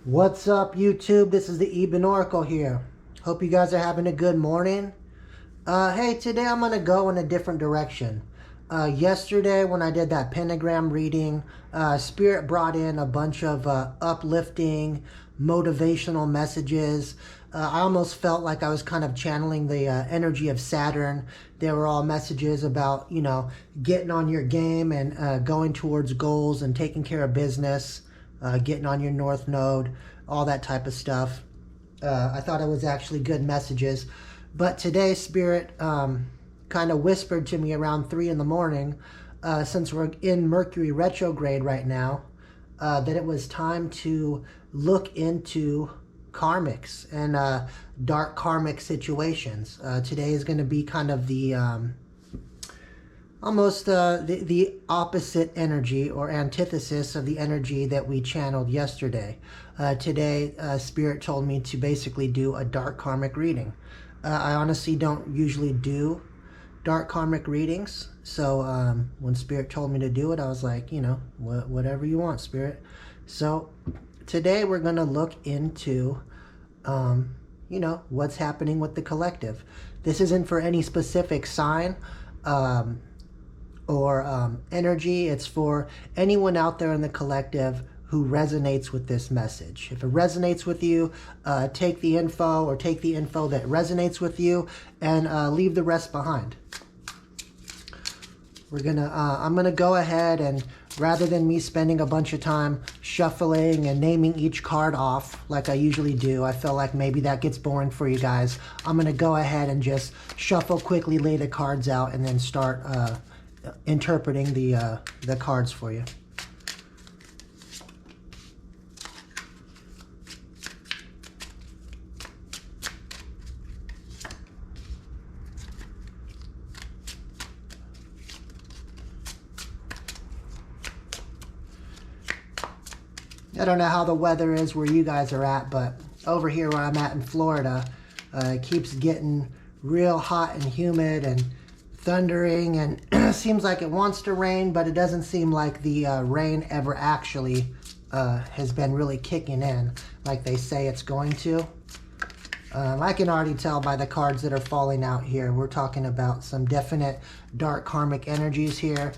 What's up, YouTube? This is the Eben Oracle here. Hope you guys are having a good morning. Hey, today I'm going to go in a different direction. Yesterday when I did that pentagram reading, Spirit brought in a bunch of uplifting, motivational messages. I almost felt like I was kind of channeling the energy of Saturn. There were all messages about, getting on your game and going towards goals and taking care of business. Getting on your North Node, all that type of stuff. I thought it was actually good messages. But today, Spirit kind of whispered to me around 3 in the morning, since we're in Mercury retrograde right now, that it was time to look into karmics and dark karmic situations. Today is going to be kind of the almost the opposite energy or antithesis of the energy that we channeled yesterday. Today, Spirit told me to basically do a dark karmic reading. I honestly don't usually do dark karmic readings. So when Spirit told me to do it, I was like, whatever you want, Spirit. So today we're going to look into, what's happening with the collective. This isn't for any specific sign. Or energy. It's for anyone out there in the collective who resonates with this message. If it resonates with you, take the info or take the info that resonates with you and leave the rest behind. I'm gonna go ahead and, rather than me spending a bunch of time shuffling and naming each card off like I usually do, I feel like maybe that gets boring for you guys. I'm gonna go ahead and just shuffle quickly, lay the cards out, and then start interpreting the cards for you. I don't know how the weather is where you guys are at, but over here where I'm at in Florida, it keeps getting real hot and humid and thundering, and seems like it wants to rain, but it doesn't seem like the rain ever actually has been really kicking in like they say it's going to. I can already tell by the cards that are falling out here. We're talking about some definite dark karmic energies here.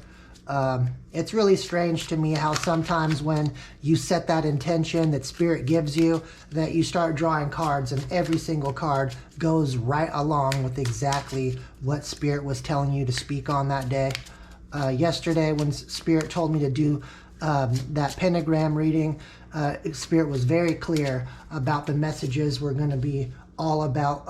It's really strange to me how sometimes when you set that intention that Spirit gives you, that you start drawing cards and every single card goes right along with exactly what Spirit was telling you to speak on that day. Yesterday when Spirit told me to do that pentagram reading, Spirit was very clear about the messages were going to be all about,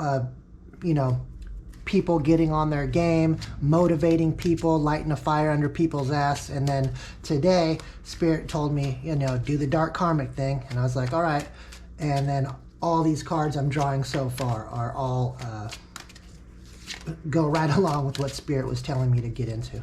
people getting on their game, motivating people, lighting a fire under people's ass. And then today, Spirit told me, do the dark karmic thing. And I was like, all right. And then all these cards I'm drawing so far are all go right along with what Spirit was telling me to get into.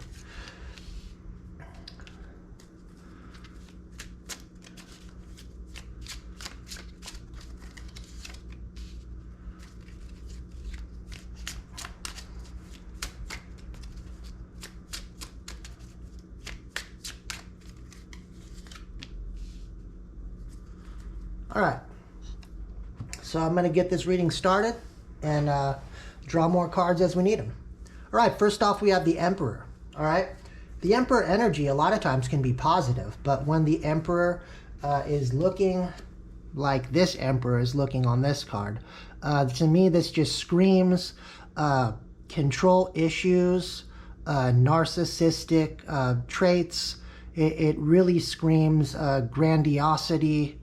All right, so I'm going to get this reading started and draw more cards as we need them. All right, first off, we have the Emperor. All right, the Emperor energy a lot of times can be positive, but when the Emperor is looking like this Emperor is looking on this card, to me this just screams control issues, narcissistic traits. It really screams grandiosity.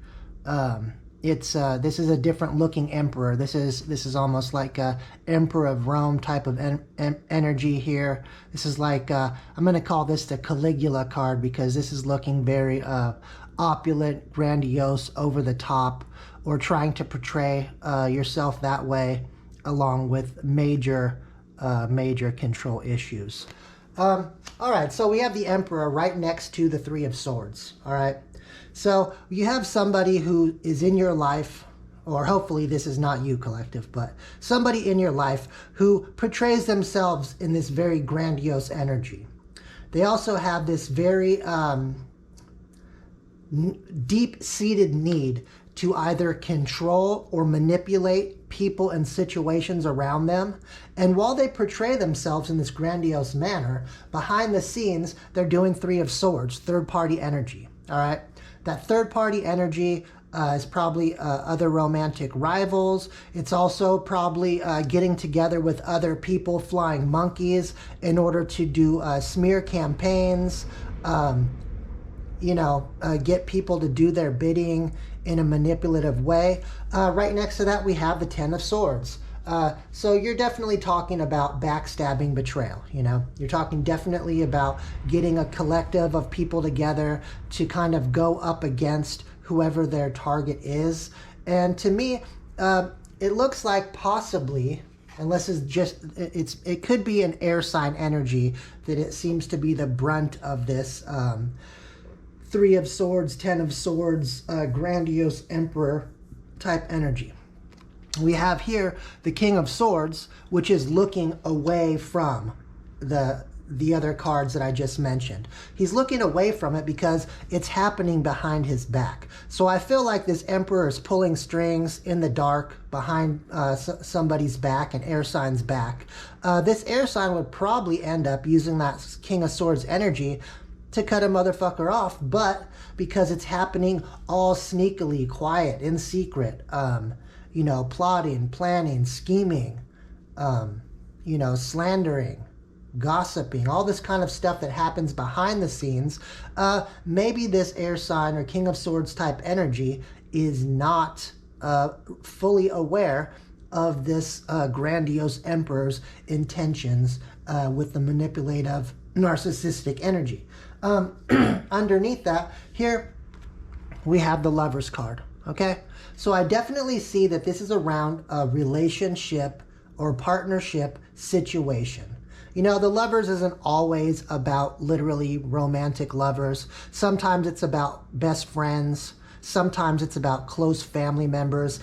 This is a different looking Emperor. This is almost like a Emperor of Rome type of energy here. This is like, I'm going to call this the Caligula card because this is looking very opulent, grandiose, over the top, or trying to portray yourself that way along with major control issues. All right, so we have the Emperor right next to the Three of Swords. All right. So you have somebody who is in your life, or hopefully this is not you, collective, but somebody in your life who portrays themselves in this very grandiose energy. They also have this very deep-seated need to either control or manipulate people and situations around them. And while they portray themselves in this grandiose manner, behind the scenes, they're doing Three of Swords, third-party energy, all right? That third-party energy is probably other romantic rivals. It's also probably getting together with other people, flying monkeys, in order to do smear campaigns, get people to do their bidding in a manipulative way. Right next to that, we have the Ten of Swords. So you're definitely talking about backstabbing, betrayal, You're talking definitely about getting a collective of people together to kind of go up against whoever their target is. And to me, it looks like possibly, unless it's just, it could be an air sign energy, that it seems to be the brunt of this Three of Swords, Ten of Swords, grandiose emperor type energy. We have here the King of Swords, which is looking away from the other cards that I just mentioned. He's looking away from it because it's happening behind his back. So I feel like this emperor is pulling strings in the dark behind somebody's back, an air sign's back. This air sign would probably end up using that King of Swords energy to cut a motherfucker off, but because it's happening all sneakily, quiet, in secret, plotting, planning, scheming, slandering, gossiping, all this kind of stuff that happens behind the scenes, maybe this air sign or King of Swords type energy is not fully aware of this grandiose emperor's intentions with the manipulative, narcissistic energy. Underneath that, here we have the Lover's card, okay? So I definitely see that this is around a relationship or partnership situation. The Lovers isn't always about literally romantic lovers. Sometimes it's about best friends. Sometimes it's about close family members.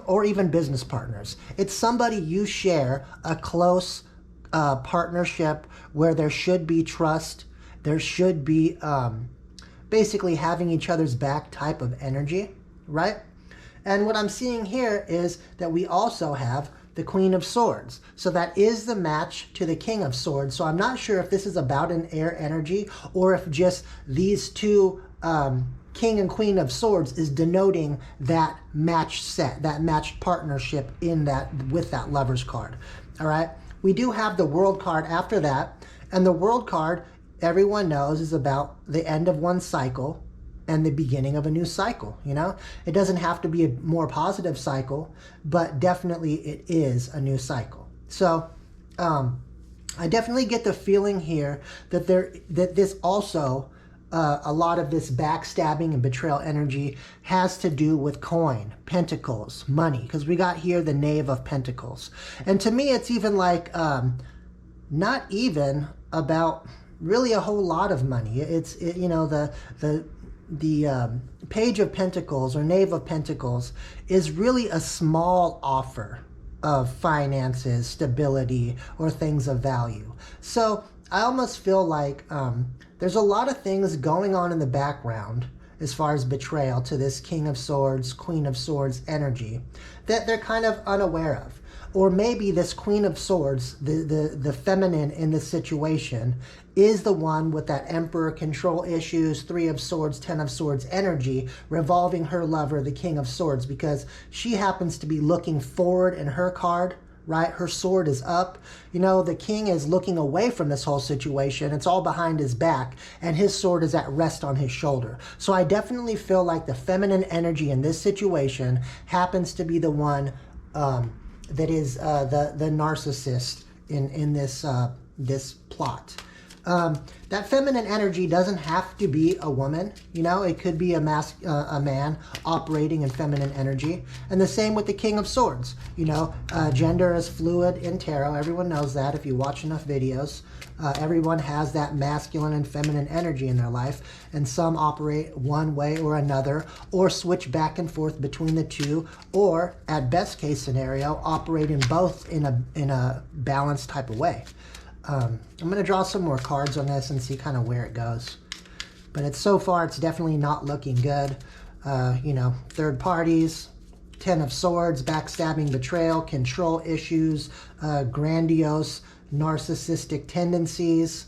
Or even business partners. It's somebody you share a close partnership where there should be trust. There should be basically having each other's back type of energy, right? And what I'm seeing here is that we also have the Queen of Swords. So that is the match to the King of Swords. So I'm not sure if this is about an air energy or if just these two King and Queen of Swords is denoting that match set, that matched partnership with that Lover's card. All right. We do have the World card after that. And the World card, everyone knows, is about the end of one cycle and the beginning of a new cycle. It doesn't have to be a more positive cycle, but definitely it is a new cycle. So I definitely get the feeling here that this also, a lot of this backstabbing and betrayal energy has to do with coin, pentacles, money, because we got here the Knave of Pentacles. And to me, it's even like not even about really a whole lot of money. The Page of Pentacles or Knave of Pentacles is really a small offer of finances, stability, or things of value. So I almost feel like there's a lot of things going on in the background as far as betrayal to this King of Swords, Queen of Swords energy that they're kind of unaware of. Or maybe this Queen of Swords, the feminine in this situation, is the one with that Emperor control issues, Three of Swords, Ten of Swords energy, revolving her lover, the King of Swords, because she happens to be looking forward in her card, right? Her sword is up. The king is looking away from this whole situation. It's all behind his back, and his sword is at rest on his shoulder. So I definitely feel like the feminine energy in this situation happens to be the one that is the narcissist in this plot. That feminine energy doesn't have to be a woman. It could be a man operating in feminine energy. And the same with the King of Swords. Gender is fluid in tarot. Everyone knows that if you watch enough videos. Everyone has that masculine and feminine energy in their life, and some operate one way or another, or switch back and forth between the two, or at best case scenario, operate in both in a balanced type of way. I'm going to draw some more cards on this and see kind of where it goes. But it's so far, it's definitely not looking good. You know, third parties, 10 of Swords, backstabbing, betrayal, control issues, grandiose, narcissistic tendencies.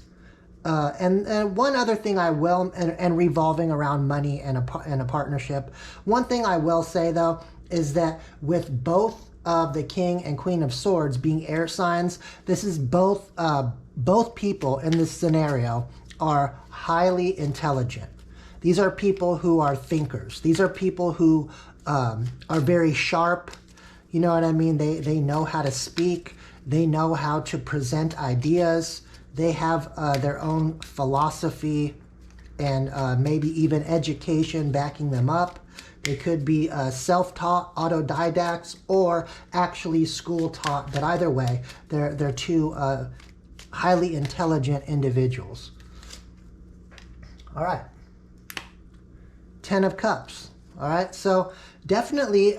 And one other thing I will, and revolving around money and a partnership. One thing I will say, though, is that with both of the King and Queen of Swords being air signs, this is both people in this scenario are highly intelligent. These are people who are thinkers. These are people who are very sharp. You know what I mean? They know how to speak. They know how to present ideas. They have their own philosophy and maybe even education backing them up. They could be self-taught, autodidacts, or actually school-taught. But either way, they're two highly intelligent individuals. All right. 10 of Cups. All right. So definitely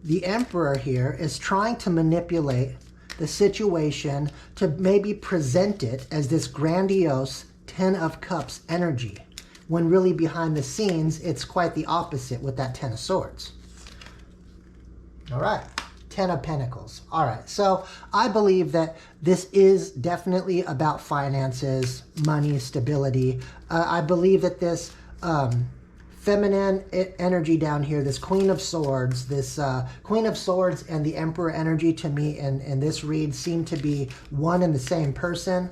the Emperor here is trying to manipulate the situation to maybe present it as this grandiose 10 of Cups energy, when really behind the scenes, it's quite the opposite with that 10 of Swords. All right, 10 of Pentacles. All right, so I believe that this is definitely about finances, money, stability. I believe that this feminine energy down here, this Queen of Swords, this Queen of Swords and the Emperor energy to me in this read seem to be one and the same person.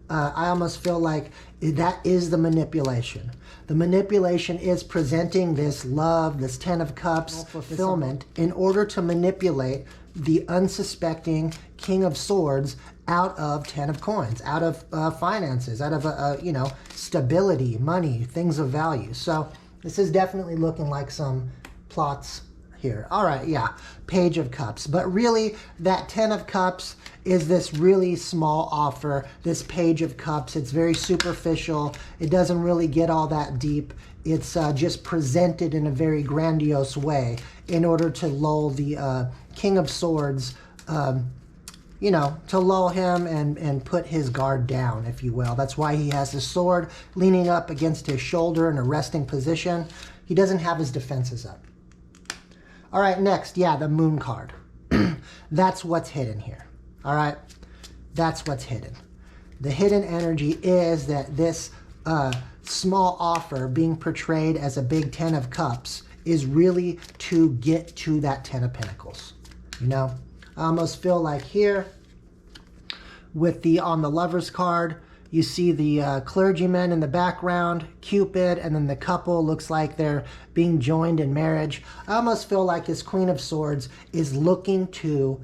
I almost feel like that is the manipulation. The manipulation is presenting this love, this 10 of Cups fulfillment in order to manipulate the unsuspecting King of Swords out of 10 of Coins, out of finances, out of, you know, stability, money, things of value. So this is definitely looking like some plots here. All right, yeah, Page of Cups. But really, that 10 of Cups is this really small offer, this Page of Cups. It's very superficial. It doesn't really get all that deep. It's just presented in a very grandiose way in order to lull the King of Swords, you know, to lull him and put his guard down, if you will. That's why he has his sword leaning up against his shoulder in a resting position. He doesn't have his defenses up. All right, next, yeah, the Moon card. That's what's hidden here. All right, that's what's hidden. The hidden energy is that this small offer being portrayed as a big 10 of Cups is really to get to that 10 of Pentacles. You know, I almost feel like here with the on the Lovers card, you see the clergyman in the background, Cupid, and then the couple looks like they're being joined in marriage. I almost feel like this Queen of Swords is looking to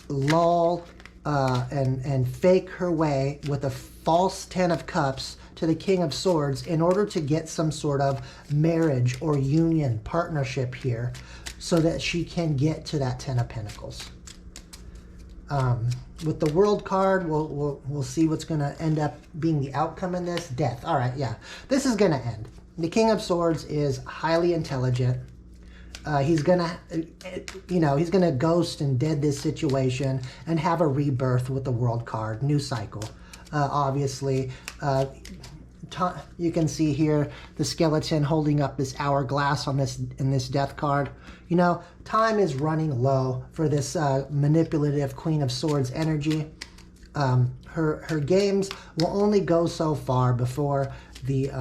lull and fake her way with a false 10 of Cups to the King of Swords in order to get some sort of marriage or union partnership here so that she can get to that 10 of Pentacles. With the World card, we'll see what's going to end up being the outcome in this. Death. All right, yeah. This is going to end. The King of Swords is highly intelligent. He's going to, you know, he's going to ghost and dead this situation and have a rebirth with the World card. New cycle. Obviously, you can see here the skeleton holding up this hourglass on this in this Death card. You know, time is running low for this manipulative Queen of Swords energy. Her games will only go so far before the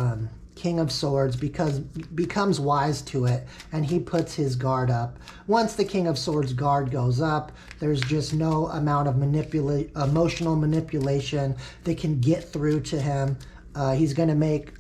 King of Swords becomes wise to it, and he puts his guard up. Once the King of Swords guard goes up, there's just no amount of emotional manipulation that can get through to him. He's going to make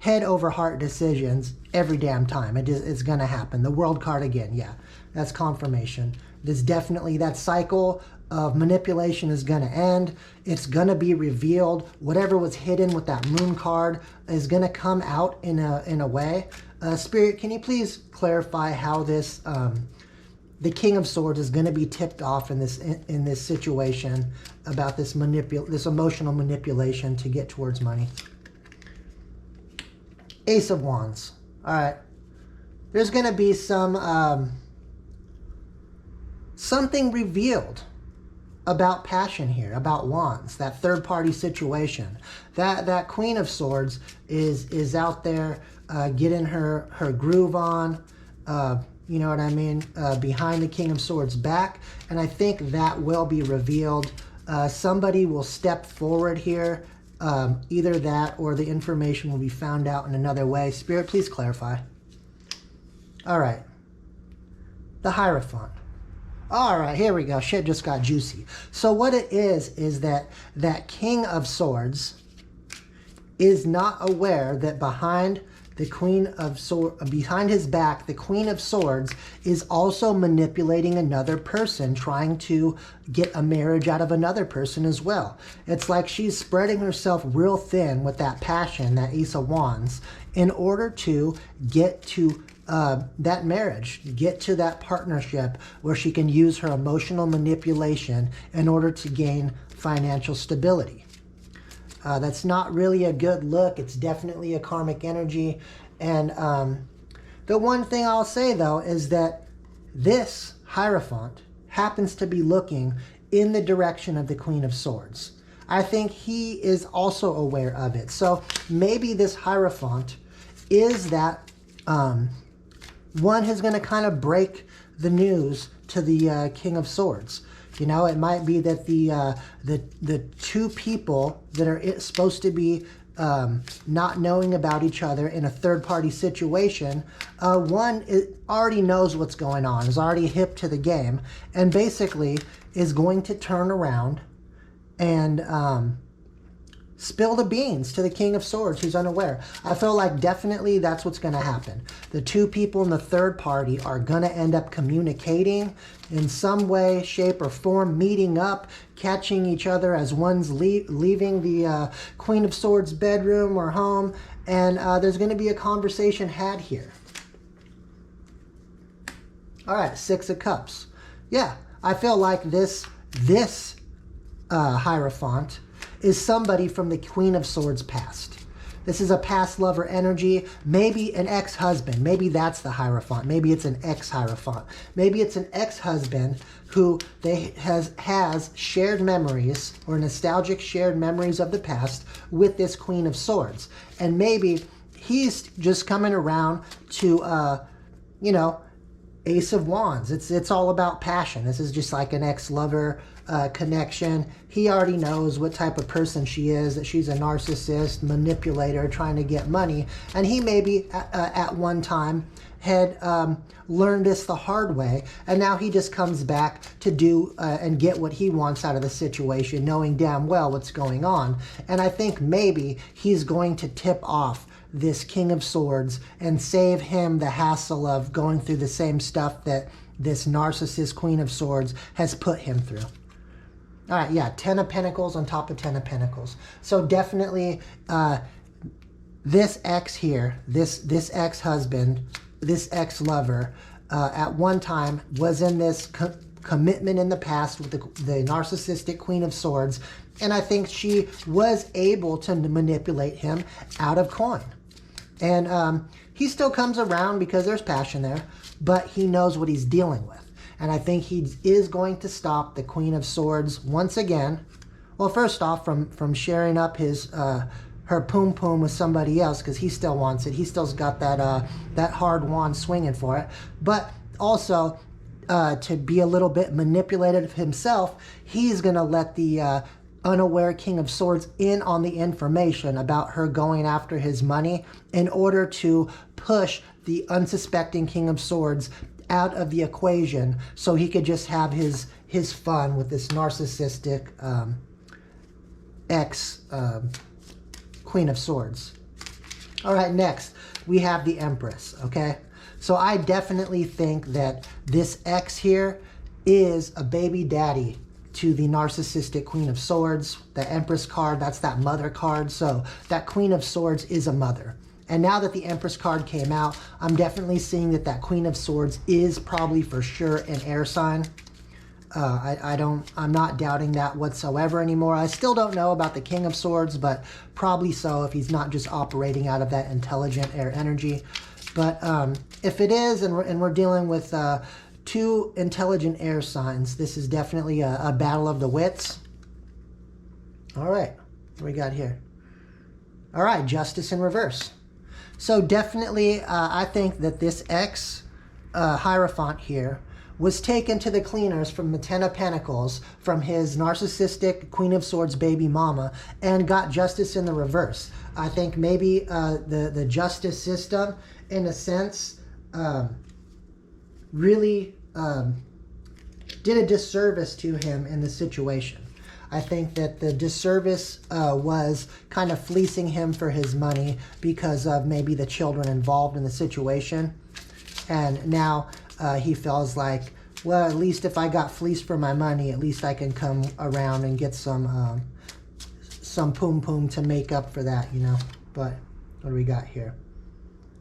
head over heart decisions every damn time. It's going to happen. The World card again, yeah, that's confirmation. There's definitely that cycle of manipulation is going to end. It's going to be revealed. Whatever was hidden with that Moon card is going to come out in a way. Spirit, can you please clarify how this the King of Swords is going to be tipped off in this situation about this emotional manipulation to get towards money? Ace of Wands. All right. There's going to be some something revealed about passion here, about wands, that third party situation. That Queen of Swords is out there getting her groove on, you know what I mean, behind the King of Swords back. And I think that will be revealed. Somebody will step forward here. Either that or the information will be found out in another way. Spirit, please clarify. All right. The Hierophant. All right, here we go. Shit just got juicy. So what it is that King of Swords is not aware that behind the Queen of Swords, behind his back, the Queen of Swords is also manipulating another person, trying to get a marriage out of another person as well. It's like she's spreading herself real thin with that passion, that Ace of Wands, in order to get to that marriage, get to that partnership where she can use her emotional manipulation in order to gain financial stability. That's not really a good look. It's definitely a karmic energy. And the one thing I'll say, though, is that this Hierophant happens to be looking in the direction of the Queen of Swords. I think he is also aware of it. So maybe this Hierophant is that one who's going to kind of break the news to the King of Swords. You know, it might be that the two people that are supposed to be not knowing about each other in a third-party situation, one already knows what's going on, is already hip to the game, and basically is going to turn around and spill the beans to the King of Swords who's unaware. I feel like definitely that's what's going to happen. The two people in the third party are going to end up communicating in some way, shape, or form, meeting up, catching each other as one's leaving the Queen of Swords bedroom or home, and there's going to be a conversation had here. All right, Six of Cups. Yeah, I feel like this Hierophant is somebody from the Queen of Swords past. This is a past lover energy, maybe an ex-husband. Maybe that's the Hierophant. Maybe it's an ex-Hierophant. Maybe it's an ex-husband who has shared memories or nostalgic shared memories of the past with this Queen of Swords. And maybe he's just coming around to, you know, Ace of Wands. It's all about passion. This is just like an ex-lover connection. He already knows what type of person she is, that she's a narcissist, manipulator, trying to get money. And he maybe at one time had learned this the hard way, and now he just comes back to do and get what he wants out of the situation, knowing damn well what's going on. And I think maybe he's going to tip off this King of Swords and save him the hassle of going through the same stuff that this narcissist Queen of Swords has put him through. All right, yeah, 10 of Pentacles on top of 10 of Pentacles. So definitely this ex here, this ex-husband, this ex-lover, at one time was in this commitment in the past with the narcissistic Queen of Swords, and I think she was able to manipulate him out of coin. And he still comes around because there's passion there, but he knows what he's dealing with. And I think he is going to stop the Queen of Swords once again. Well, first off, from sharing up his her poom poom with somebody else, because he still wants it. He still's got that hard wand swinging for it. But also to be a little bit manipulative himself, he's going to let the unaware King of Swords in on the information about her going after his money in order to push the unsuspecting King of Swords out of the equation so he could just have his fun with this narcissistic ex Queen of Swords. All right, next we have the Empress, okay? So I definitely think that this ex here is a baby daddy to the narcissistic Queen of Swords. The Empress card, that's that mother card. So that Queen of Swords is a mother. And now that the Empress card came out, I'm definitely seeing that Queen of Swords is probably for sure an air sign. I'm not doubting that whatsoever anymore. I still don't know about the King of Swords, but probably so if he's not just operating out of that intelligent air energy. But if it is, and we're dealing with two intelligent air signs. This is definitely a battle of the wits. All right, what do we got here? All right, justice in reverse. So definitely, I think that this ex-Hierophant here was taken to the cleaners from the Ten of Pentacles, from his narcissistic Queen of Swords baby mama, and got justice in the reverse. I think maybe the justice system, in a sense, really did a disservice to him in the situation. I think that the disservice was kind of fleecing him for his money because of maybe the children involved in the situation. And now he feels like, well, at least if I got fleeced for my money, at least I can come around and get some poom poom to make up for that, you know. But what do we got here?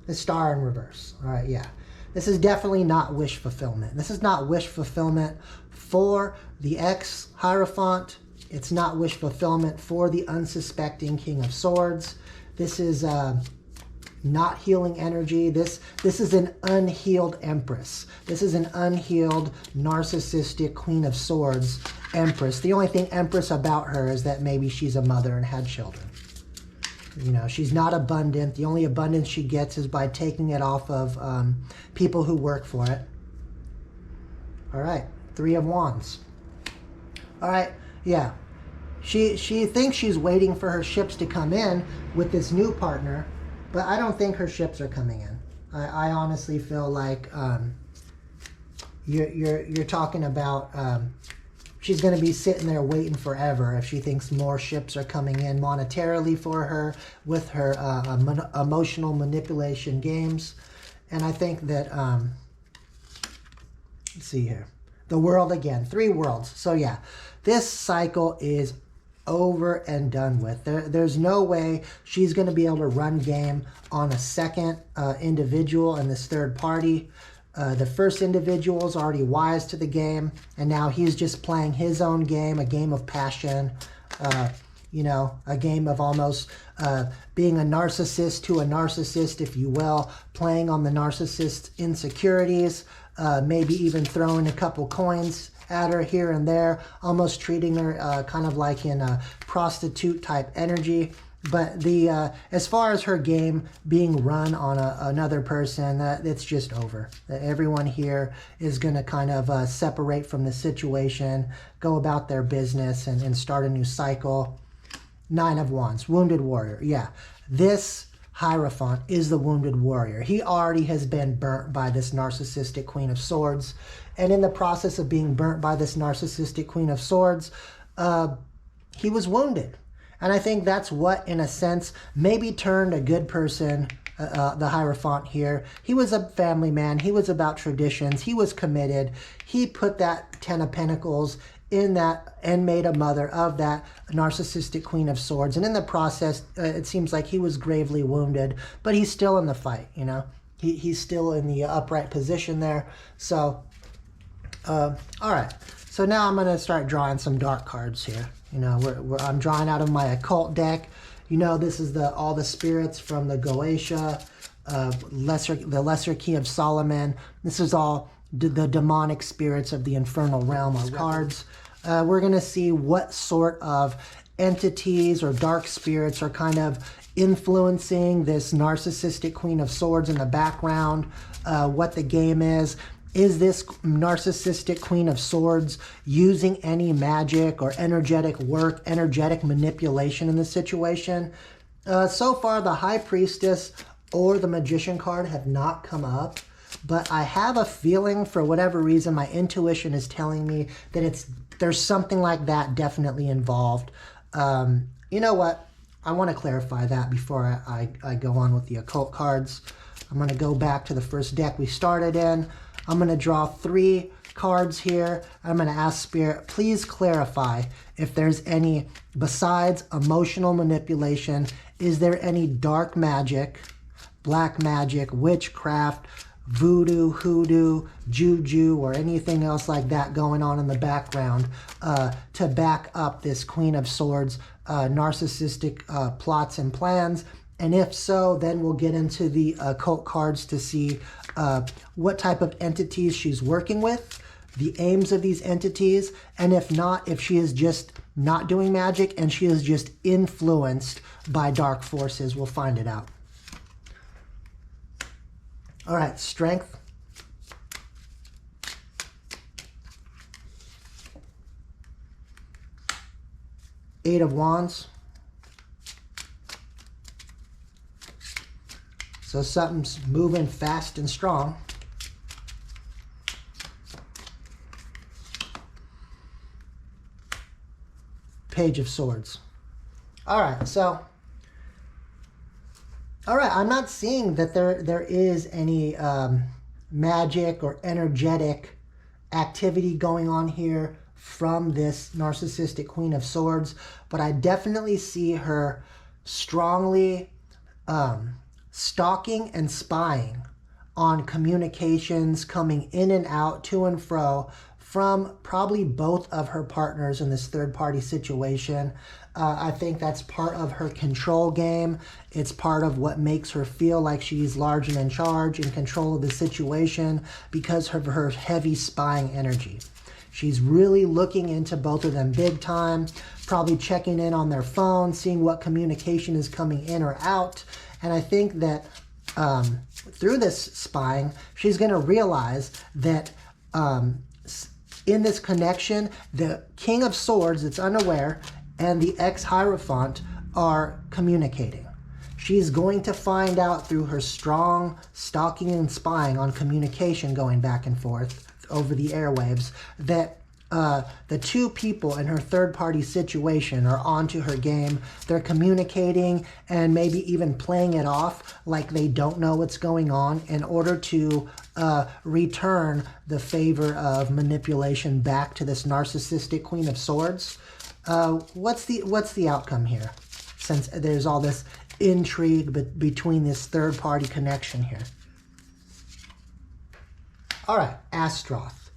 The Star in reverse. All right, yeah. This is definitely not wish fulfillment. This is not wish fulfillment for the ex-Hierophant. It's not wish fulfillment for the unsuspecting King of Swords. This is not healing energy. This is an unhealed Empress. This is an unhealed, narcissistic Queen of Swords Empress. The only thing Empress about her is that maybe she's a mother and had children. You know, she's not abundant. The only abundance she gets is by taking it off of people who work for it. All right, Three of Wands. All right, yeah. She thinks she's waiting for her ships to come in with this new partner, but I don't think her ships are coming in. I honestly feel like you're talking about she's going to be sitting there waiting forever if she thinks more ships are coming in monetarily for her with her emotional manipulation games. And I think that, let's see here, the World again, 3 worlds. So yeah, this cycle is over and done with. There's no way she's going to be able to run game on a second individual and this third party. The first individual is already wise to the game, and now he's just playing his own game, a game of passion, you know, a game of almost being a narcissist to a narcissist, if you will, playing on the narcissist's insecurities, maybe even throwing a couple coins at her here and there, almost treating her kind of like in a prostitute type energy. But the as far as her game being run on another person, it's just over. Everyone here is going to kind of separate from the situation, go about their business, and start a new cycle. 9 of Wands, Wounded Warrior. Yeah, this Hierophant is the Wounded Warrior. He already has been burnt by this narcissistic Queen of Swords. And in the process of being burnt by this narcissistic Queen of Swords, he was wounded. And I think that's what, in a sense, maybe turned a good person, the Hierophant here. He was a family man. He was about traditions. He was committed. He put that 10 of Pentacles in that and made a mother of that narcissistic Queen of Swords. And in the process, it seems like he was gravely wounded, but he's still in the fight, you know. He's still in the upright position there. So, all right. So now I'm going to start drawing some dark cards here. You know, I'm drawing out of my occult deck. You know, this is all the spirits from the Goetia, the Lesser Key of Solomon. This is all the demonic spirits of the infernal realm of cards. We're going to see what sort of entities or dark spirits are kind of influencing this narcissistic Queen of Swords in the background, what the game is. Is this narcissistic Queen of Swords using any magic or energetic work, energetic manipulation in the situation? So far, the High Priestess or the Magician card have not come up, but I have a feeling, for whatever reason, my intuition is telling me that there's something like that definitely involved. You know what? I want to clarify that before I go on with the occult cards. I'm going to go back to the first deck we started in. I'm going to draw 3 cards here. I'm going to ask Spirit, please clarify if there's any, besides emotional manipulation, is there any dark magic, black magic, witchcraft, voodoo, hoodoo, juju, or anything else like that going on in the background to back up this Queen of Swords narcissistic plots and plans And if so, then we'll get into the occult cards to see what type of entities she's working with, the aims of these entities, and if not, if she is just not doing magic and she is just influenced by dark forces. We'll find it out. All right, strength. Eight of Wands. So something's moving fast and strong. Page of Swords. All right, so, I'm not seeing that there is any magic or energetic activity going on here from this narcissistic Queen of Swords, but I definitely see her strongly stalking and spying on communications coming in and out, to and fro, from probably both of her partners in this third-party situation. I think that's part of her control game. It's part of what makes her feel like she's large and in charge, in control of the situation, because of her heavy spying energy. She's really looking into both of them big time, probably checking in on their phone, seeing what communication is coming in or out. And I think that through this spying, she's going to realize that in this connection, the King of Swords, that's unaware, and the ex-Hierophant are communicating. She's going to find out through her strong stalking and spying on communication going back and forth over the airwaves that the two people in her third-party situation are onto her game. They're communicating and maybe even playing it off like they don't know what's going on in order to return the favor of manipulation back to this narcissistic Queen of Swords. What's the outcome here, since there's all this intrigue between this third-party connection here? All right, Astaroth.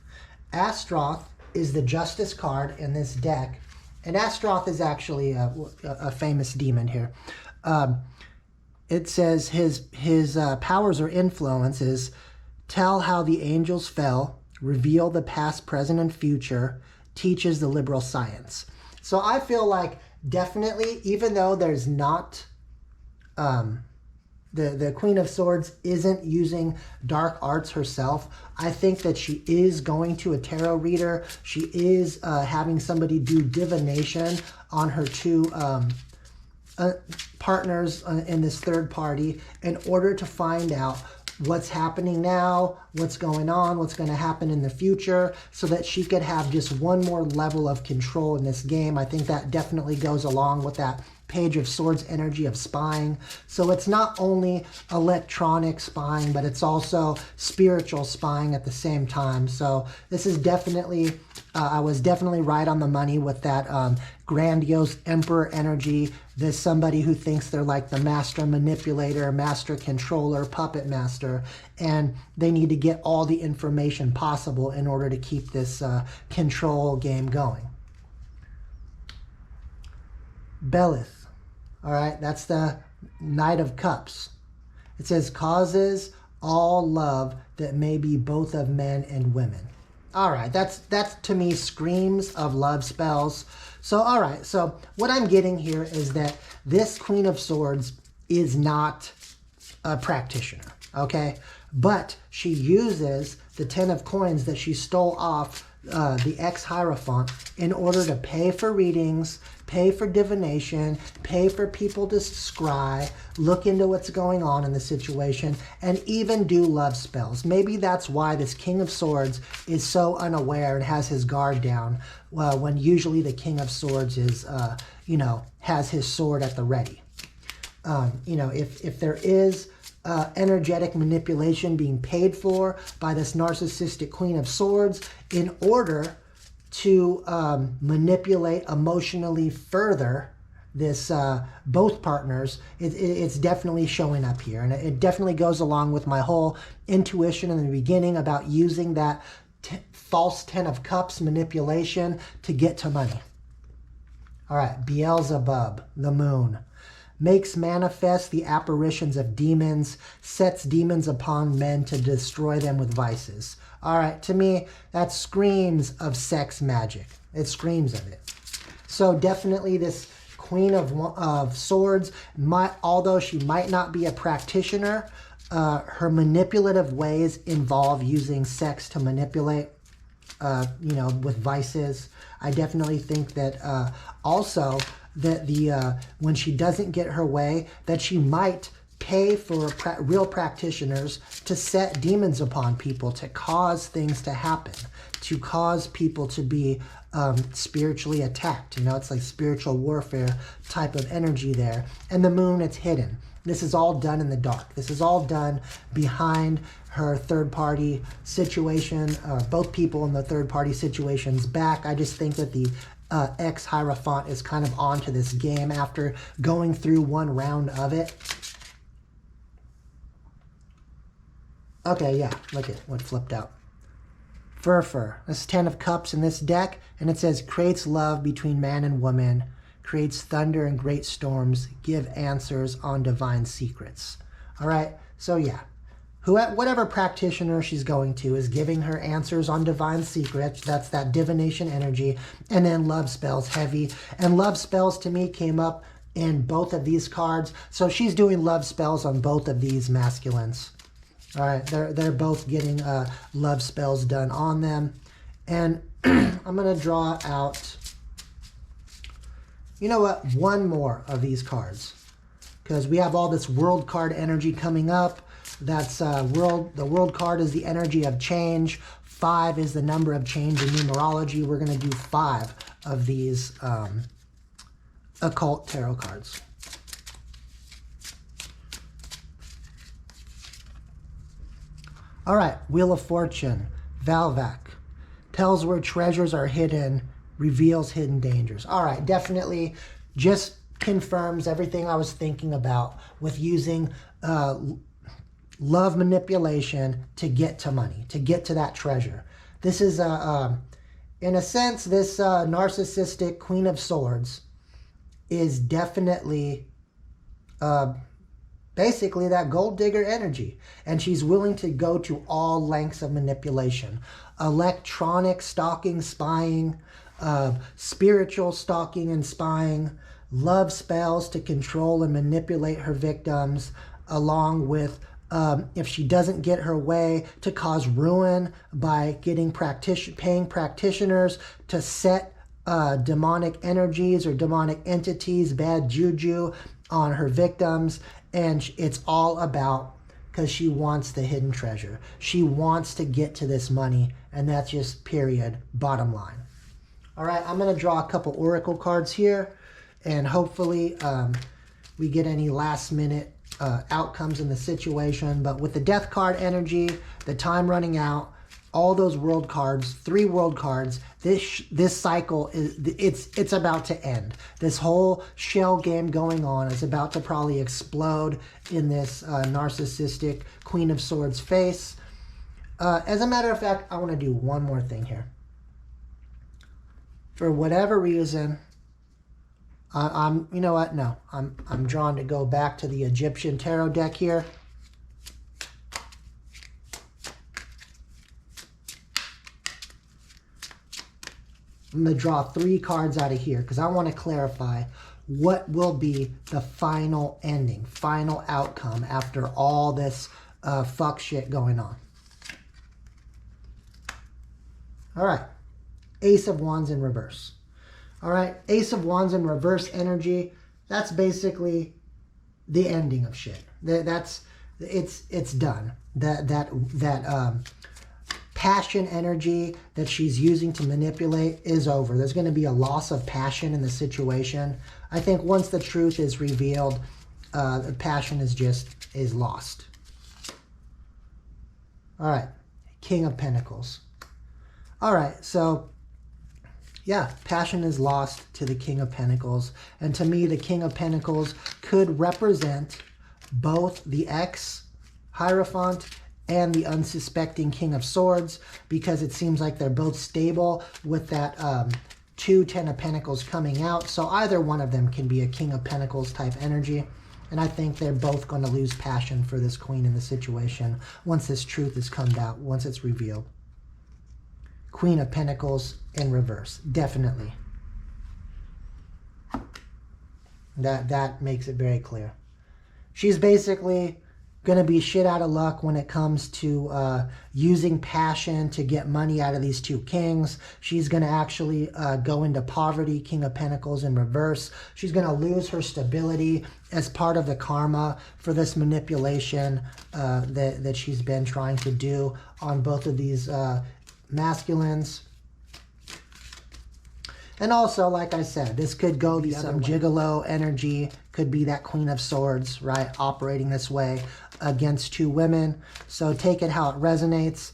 Astaroth is the Justice card in this deck, and Astaroth is actually a famous demon here. It says his powers or influences: tell how the angels fell, reveal the past, present, and future, teaches the liberal science. So I feel like definitely, even though there's not the Queen of Swords isn't using dark arts herself, I think that she is going to a tarot reader. She is having somebody do divination on her two partners in this third party in order to find out what's happening now, what's going on, what's going to happen in the future, so that she could have just one more level of control in this game. I think that definitely goes along with that Page of Swords energy of spying. So it's not only electronic spying, but it's also spiritual spying at the same time. So this is definitely, I was definitely right on the money with that grandiose emperor energy. There's somebody who thinks they're like the master manipulator, master controller, puppet master, and they need to get all the information possible in order to keep this control game going. Belith. All right, that's the Knight of Cups. It says, causes all love that may be both of men and women. All right, that's to me screams of love spells. So, all right, so what I'm getting here is that this Queen of Swords is not a practitioner, okay? But she uses the 10 of coins that she stole off the ex-Hierophant in order to pay for readings, pay for divination, pay for people to scry, look into what's going on in the situation, and even do love spells. Maybe that's why this King of Swords is so unaware and has his guard down, when usually the King of Swords is, has his sword at the ready. If there is energetic manipulation being paid for by this narcissistic Queen of Swords in order to manipulate emotionally further this both partners, it's definitely showing up here. And it definitely goes along with my whole intuition in the beginning about using that false 10 of Cups manipulation to get to money. All right, Beelzebub, the moon. makes manifest the apparitions of demons, sets demons upon men to destroy them with vices. All right, to me, that screams of sex magic. It screams of it. So definitely this Queen of Swords, although she might not be a practitioner, her manipulative ways involve using sex to manipulate, you know, with vices. I definitely think that also that when she doesn't get her way, that she might pay for real practitioners to set demons upon people, to cause things to happen, to cause people to be spiritually attacked. You know, it's like spiritual warfare type of energy there. And the moon, it's hidden. This is all done in the dark. This is all done behind her third-party situation, both people in the third-party situation's back. I just think that the ex-Hierophant is kind of onto this game after going through one round of it. Okay, yeah, look at what flipped out. Fur. This is 10 of Cups in this deck, and it says, creates love between man and woman, creates thunder and great storms, give answers on divine secrets. All right, so yeah, whatever practitioner she's going to is giving her answers on divine secrets. That's that divination energy. And then love spells, heavy. And love spells to me came up in both of these cards. So she's doing love spells on both of these masculines. All right, they're both getting love spells done on them. And I'm going to draw out, you know what, one more of these cards. Because we have all this world card energy coming up. That's the world card is the energy of change. 5 is the number of change in numerology. We're going to do 5 of these occult tarot cards. All right, Wheel of Fortune, Valvac, tells where treasures are hidden, reveals hidden dangers. All right, definitely just confirms everything I was thinking about with using love manipulation to get to money, to get to that treasure. This is, in a sense, this narcissistic Queen of Swords is definitely basically that gold digger energy. And she's willing to go to all lengths of manipulation. Electronic stalking, spying, spiritual stalking and spying, love spells to control and manipulate her victims, along with, if she doesn't get her way, to cause ruin by getting paying practitioners to set demonic energies or demonic entities, bad juju on her victims. And it's all about, because she wants the hidden treasure. She wants to get to this money, and that's just period, bottom line. All right, I'm going to draw a couple oracle cards here, and hopefully we get any last minute outcomes in the situation. But with the death card energy, the time running out, all those world cards, 3 world cards, this cycle is it's about to end. This whole shell game going on is about to probably explode in this narcissistic Queen of Swords face. As a matter of fact, I want to do one more thing here. For whatever reason, you know what? No, I'm drawn to go back to the Egyptian tarot deck here. I'm going to draw 3 cards out of here because I want to clarify what will be the final ending, final outcome after all this fuck shit going on. All right. Ace of Wands in reverse. All right. Ace of Wands in reverse energy. That's basically the ending of shit. It's done. That passion energy that she's using to manipulate is over. There's going to be a loss of passion in the situation. I think once the truth is revealed, the passion is lost. All right, King of Pentacles. All right, so yeah, passion is lost to the King of Pentacles. And to me, the King of Pentacles could represent both the ex-Hierophant and the unsuspecting King of Swords, because it seems like they're both stable with that 2 Ten of Pentacles coming out. So either one of them can be a King of Pentacles type energy. And I think they're both going to lose passion for this queen in the situation once this truth is come out, once it's revealed. Queen of Pentacles in reverse, definitely. That makes it very clear. She's basically going to be shit out of luck when it comes to using passion to get money out of these two kings. She's going to actually go into poverty, King of Pentacles in reverse. She's going to lose her stability as part of the karma for this manipulation that she's been trying to do on both of these masculines. And also, like I said, this could go the other way. Gigolo energy, could be that Queen of Swords, right? Operating this way against two women. So take it how it resonates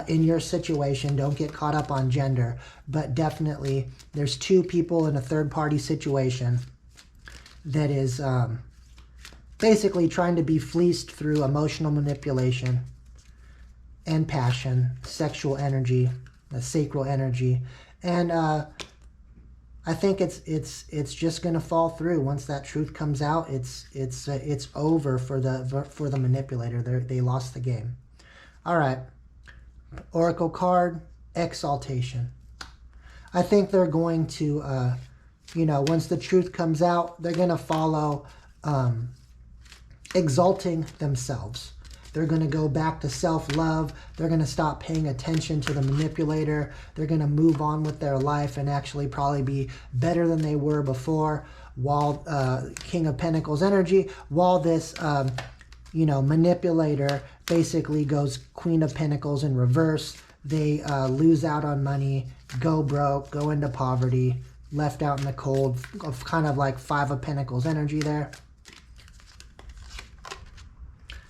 in your situation. Don't get caught up on gender. But definitely, there's two people in a third-party situation that is basically trying to be fleeced through emotional manipulation and passion, sexual energy, sacral energy. And I think it's just going to fall through once that truth comes out. It's over for the manipulator. They lost the game. All right, Oracle card, Exaltation. I think they're going to, once the truth comes out, they're going to follow exalting themselves. They're going to go back to self-love. They're going to stop paying attention to the manipulator. They're going to move on with their life and actually probably be better than they were before. While King of Pentacles energy, while this, manipulator basically goes Queen of Pentacles in reverse. They lose out on money, go broke, go into poverty, left out in the cold, of kind of like Five of Pentacles energy there.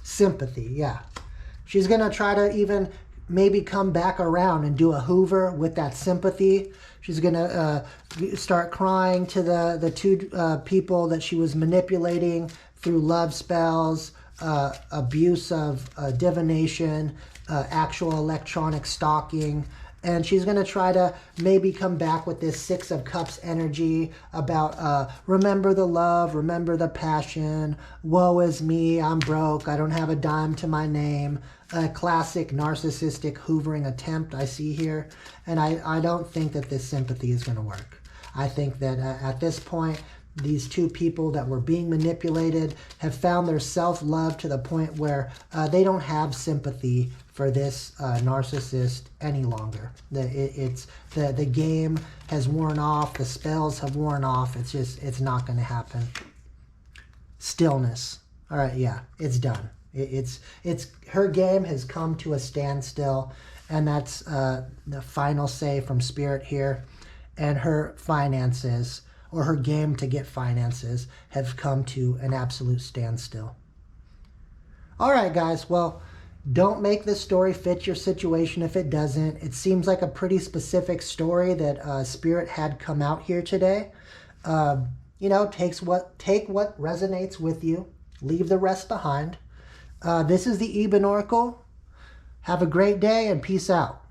Sympathy, yeah. She's going to try to even maybe come back around and do a Hoover with that sympathy. She's going to start crying to the two people that she was manipulating through love spells, abuse of divination, actual electronic stalking. And she's going to try to maybe come back with this Six of Cups energy about remember the love, remember the passion, woe is me, I'm broke, I don't have a dime to my name. A classic narcissistic hoovering attempt I see here. And I don't think that this sympathy is going to work. I think that at this point, these two people that were being manipulated have found their self-love to the point where they don't have sympathy for this narcissist any longer. The game has worn off. The spells have worn off. It's not going to happen. Stillness. All right, yeah, it's done. It's her game has come to a standstill, and that's the final say from Spirit here. And her finances, or her game to get finances, have come to an absolute standstill. All right, guys. Well, don't make this story fit your situation if it doesn't. It seems like a pretty specific story that Spirit had come out here today. Take what resonates with you. Leave the rest behind. This is the Eben Oracle. Have a great day and peace out.